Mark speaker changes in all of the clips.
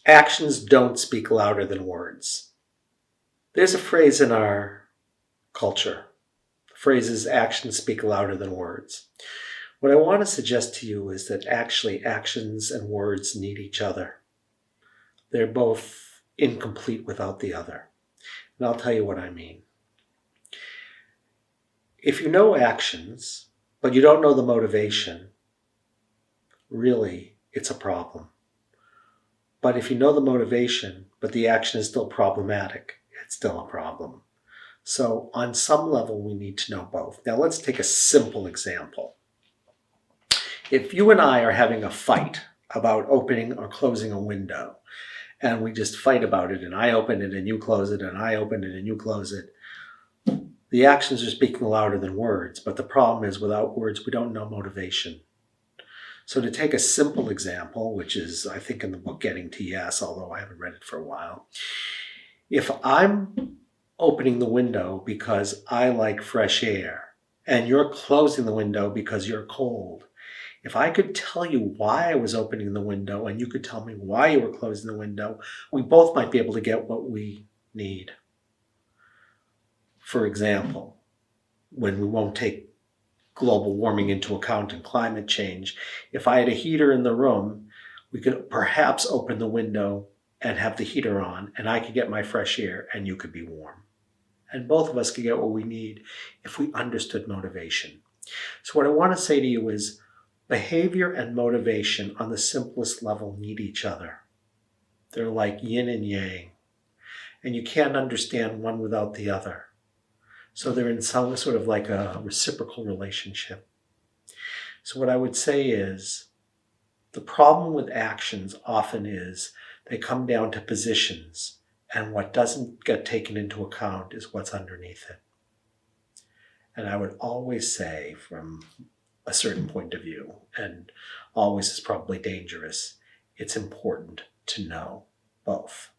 Speaker 1: Actions don't speak louder than words. There's a phrase in our culture. The phrase is actions speak louder than words. What I want to suggest to you is that actually actions and words need each other. They're both incomplete without the other. And I'll tell you what I mean. If you know actions, but you don't know the motivation, really, it's a problem. But if you know the motivation, but the action is still problematic, it's still a problem. So on some level, we need to know both. Now let's take a simple example. If you and I are having a fight about opening or closing a window, and we just fight about it, and I open it and you close it, and I open it and you close it, the actions are speaking louder than words, but the problem is without words, we don't know motivation. So to take a simple example, which is, I think, in the book Getting to Yes, although I haven't read it for a while, if I'm opening the window because I like fresh air, and you're closing the window because you're cold, if I could tell you why I was opening the window and you could tell me why you were closing the window, we both might be able to get what we need. For example, when we won't take global warming into account and climate change, if I had a heater in the room, we could perhaps open the window and have the heater on, and I could get my fresh air and you could be warm. And both of us could get what we need if we understood motivation. So what I want to say to you is behavior and motivation on the simplest level need each other. They're like yin and yang, and you can't understand one without the other. So they're in some sort of like a reciprocal relationship. So what I would say is the problem with actions often is they come down to positions, and what doesn't get taken into account is what's underneath it. And I would always say, from a certain point of view, and always is probably dangerous, it's important to know both.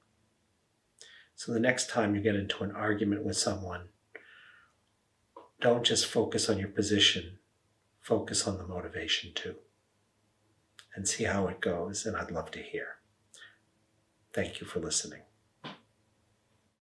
Speaker 1: So the next time you get into an argument with someone, don't just focus on your position, focus on the motivation too, and see how it goes, and I'd love to hear. Thank you for listening.